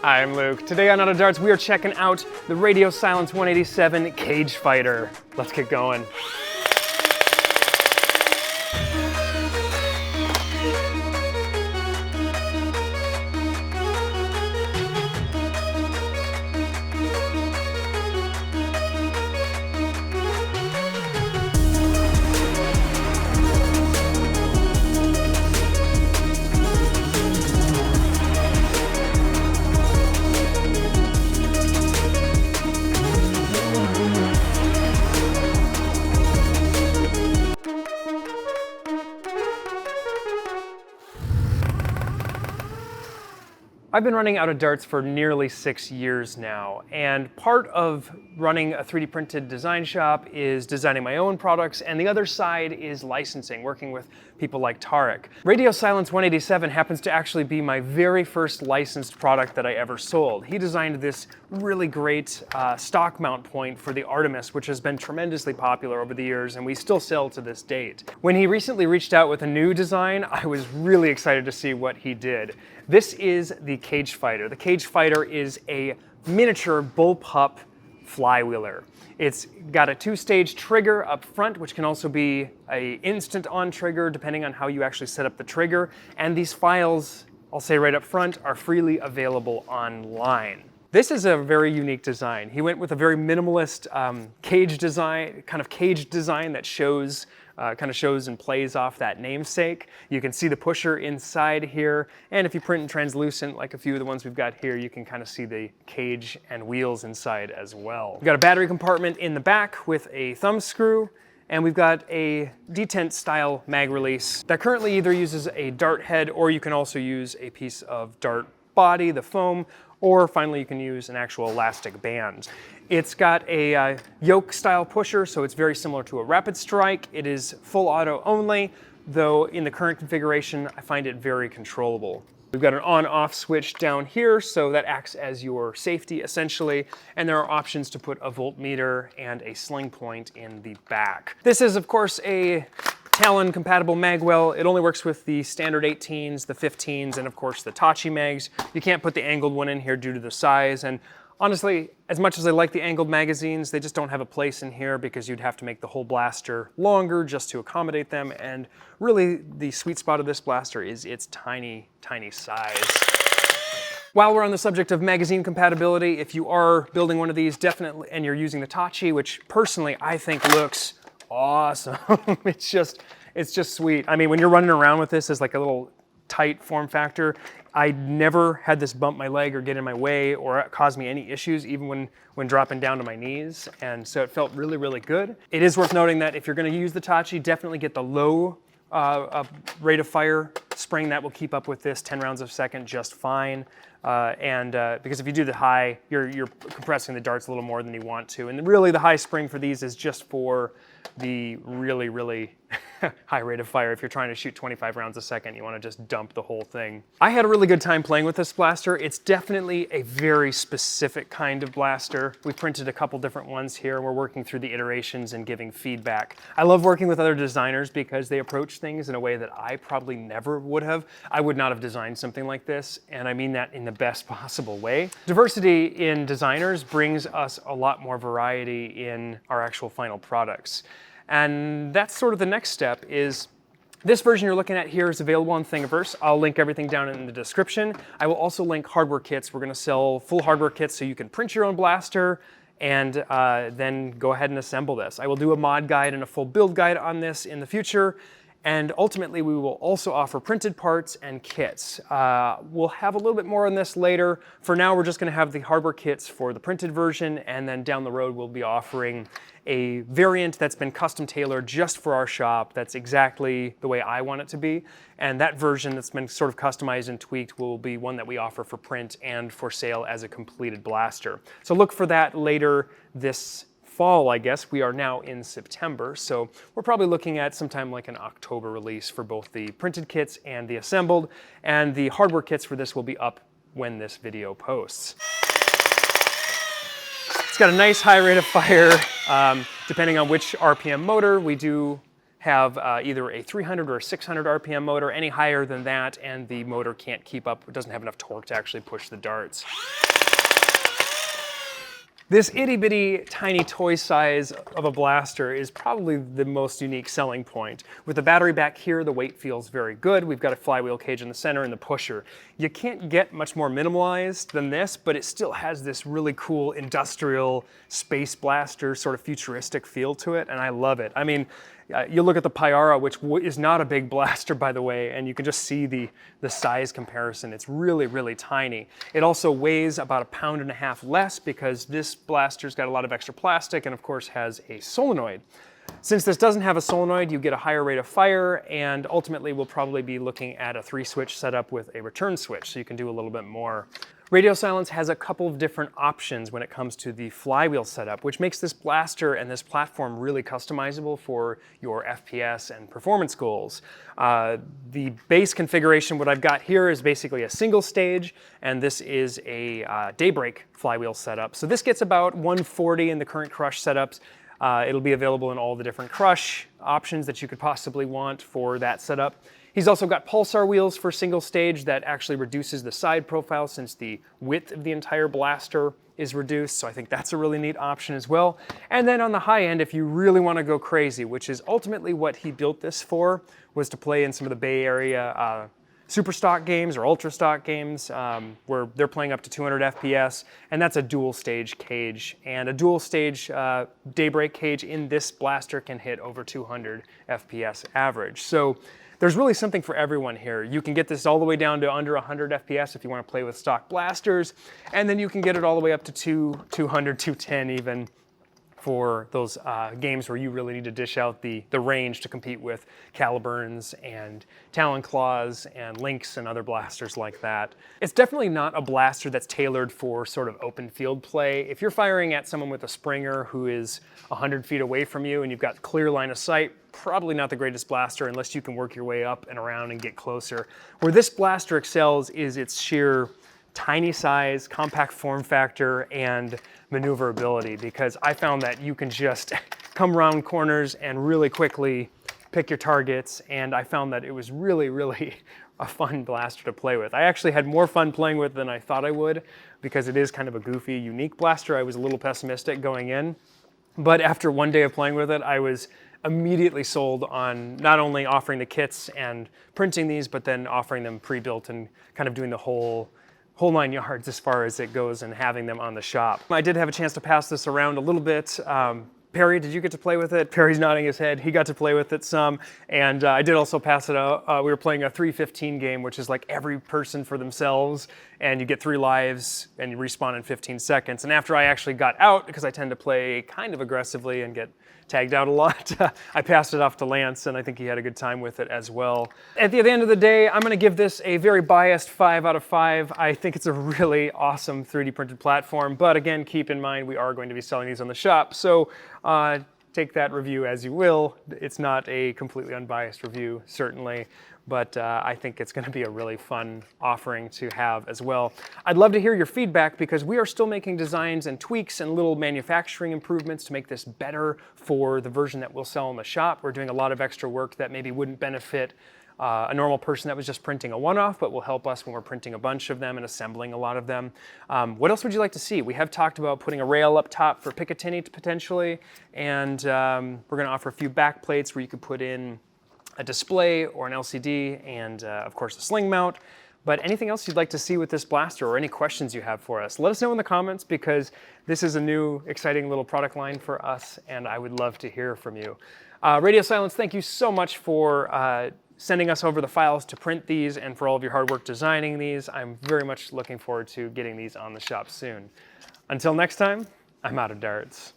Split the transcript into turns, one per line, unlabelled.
I'm Luke. Today on Auto Darts, we are checking out the RadioSilence187 Cagefighter. Let's get going. I've been running Auto Darts for nearly 6 years now, and part of running a 3D printed design shop is designing my own products, and the other side is licensing, working with people like Tarek. RadioSilence187 happens to actually be my very first licensed product that I ever sold. He designed this really great stock mount point for the Artemis, which has been tremendously popular over the years, and we still sell to this date. When he recently reached out with a new design, I was really excited to see what he did. This is the Cagefighter. The Cagefighter is a miniature bullpup flywheeler. It's got a 2-stage trigger up front, which can also be an instant on trigger depending on how you actually set up the trigger. And these files, I'll say right up front, are freely available online. This is a very unique design. He went with a very minimalist cage design that shows and plays off that namesake. You can see the pusher inside here, and if you print in translucent, like a few of the ones we've got here, you can kind of see the cage and wheels inside as well. We've got a battery compartment in the back with a thumb screw, and we've got a detent style mag release that currently either uses a dart head, or you can also use a piece of dart body, the foam, or finally you can use an actual elastic band. It's got a yoke style pusher, so it's very similar to a rapid strike. It is full auto only, though in the current configuration I find it very controllable. We've got an on-off switch down here, so that acts as your safety essentially, and there are options to put a voltmeter and a sling point in the back. This is of course a Talon compatible magwell. It only works with the standard 18s, the 15s, and of course the Tachi mags. You can't put the angled one in here due to the size, and honestly, as much as I like the angled magazines, they just don't have a place in here because you'd have to make the whole blaster longer just to accommodate them, and really the sweet spot of this blaster is its tiny, tiny size. While we're on the subject of magazine compatibility, if you are building one of these, definitely, and you're using the Tachi, which personally I think looks awesome. It's just sweet. I mean, when you're running around with this as like a little tight form factor, I never had this bump my leg or get in my way or cause me any issues, even when dropping down to my knees. And so it felt really, really good. It is worth noting that if you're going to use the Tachi, definitely get the low rate of fire spring. That will keep up with this 10 rounds a second just fine. Because if you do the high, you're compressing the darts a little more than you want to. And really the high spring for these is just for the really, really high rate of fire. If you're trying to shoot 25 rounds a second, you want to just dump the whole thing. I had a really good time playing with this blaster. It's definitely a very specific kind of blaster. We printed a couple different ones here. We're working through the iterations and giving feedback. I love working with other designers because they approach things in a way that I probably never would have. I would not have designed something like this, and I mean that in the best possible way. Diversity in designers brings us a lot more variety in our actual final products. And that's sort of the next step. Is this version you're looking at here is available on Thingiverse. I'll link everything down in the description. I will also link hardware kits. We're going to sell full hardware kits so you can print your own blaster and then go ahead and assemble this. I will do a mod guide and a full build guide on this in the future. And ultimately, we will also offer printed parts and kits. We'll have a little bit more on this later. For now, we're just going to have the hardware kits for the printed version, and then down the road, we'll be offering a variant that's been custom tailored just for our shop. That's exactly the way I want it to be. And that version that's been sort of customized and tweaked will be one that we offer for print and for sale as a completed blaster. So look for that later this fall, I guess. We are now in September, so we're probably looking at sometime like an October release for both the printed kits and the assembled, and the hardware kits for this will be up when this video posts. It's got a nice high rate of fire. Depending on which RPM motor, we do have either a 300 or a 600 RPM motor. Any higher than that, and the motor can't keep up, it doesn't have enough torque to actually push the darts. This itty-bitty tiny toy size of a blaster is probably the most unique selling point. With the battery back here, the weight feels very good. We've got a flywheel cage in the center and the pusher. You can't get much more minimalized than this, but it still has this really cool industrial space blaster sort of futuristic feel to it, and I love it. I mean, you look at the Pyara, which is not a big blaster, by the way, and you can just see the size comparison. It's really, really tiny. It also weighs about 1.5 pounds less because this blaster's got a lot of extra plastic and, of course, has a solenoid. Since this doesn't have a solenoid, you get a higher rate of fire, and ultimately we'll probably be looking at a 3-switch setup with a return switch, so you can do a little bit more. Radio Silence has a couple of different options when it comes to the flywheel setup, which makes this blaster and this platform really customizable for your FPS and performance goals. The base configuration, what I've got here, is basically a single stage, and this is a Daybreak flywheel setup. So this gets about 140 in the current Crush setups. It'll be available in all the different Crush options that you could possibly want for that setup. He's also got pulsar wheels for single stage that actually reduces the side profile since the width of the entire blaster is reduced, so I think that's a really neat option as well. And then on the high end, if you really want to go crazy, which is ultimately what he built this for, was to play in some of the Bay Area super stock games or ultra stock games where they're playing up to 200 FPS, and that's a dual stage cage. And a dual stage Daybreak cage in this blaster can hit over 200 FPS average. So there's really something for everyone here. You can get this all the way down to under 100 FPS if you want to play with stock blasters, and then you can get it all the way up to 200, 210 even for those games where you really need to dish out the range to compete with Caliburns and Talon Claws and Lynx and other blasters like that. It's definitely not a blaster that's tailored for sort of open field play. If you're firing at someone with a Springer who is 100 feet away from you and you've got clear line of sight, probably not the greatest blaster unless you can work your way up and around and get closer. Where this blaster excels is its sheer tiny size, compact form factor, and maneuverability, because I found that you can just come around corners and really quickly pick your targets, and I found that it was really, really a fun blaster to play with. I actually had more fun playing with than I thought I would, because it is kind of a goofy, unique blaster. I was a little pessimistic going in, but after one day of playing with it, I was immediately sold on not only offering the kits and printing these, but then offering them pre-built and kind of doing the whole 9 yards as far as it goes and having them on the shop. I did have a chance to pass this around a little bit. Perry, did you get to play with it? Perry's nodding his head. He got to play with it some. And I did also pass it out. We were playing a 3-15 game, which is like every person for themselves. And you get 3 lives and you respawn in 15 seconds. And after I actually got out, because I tend to play kind of aggressively and get tagged out a lot, I passed it off to Lance, and I think he had a good time with it as well. At the end of the day, I'm going to give this a very biased 5 out of 5. I think it's a really awesome 3D printed platform, but again, keep in mind we are going to be selling these on the shop, so take that review as you will. It's not a completely unbiased review, certainly, but I think it's going to be a really fun offering to have as well. I'd love to hear your feedback, because we are still making designs and tweaks and little manufacturing improvements to make this better for the version that we'll sell in the shop. We're doing a lot of extra work that maybe wouldn't benefit a normal person that was just printing a one-off, but will help us when we're printing a bunch of them and assembling a lot of them. What else would you like to see? We have talked about putting a rail up top for Picatinny potentially, and we're going to offer a few back plates where you could put in a display or an LCD, and of course a sling mount. But anything else you'd like to see with this blaster, or any questions you have for us, let us know in the comments, because this is a new exciting little product line for us, and I would love to hear from you. Radio Silence, thank you so much for sending us over the files to print these and for all of your hard work designing these. I'm very much looking forward to getting these on the shop soon. Until next time, I'm out of darts.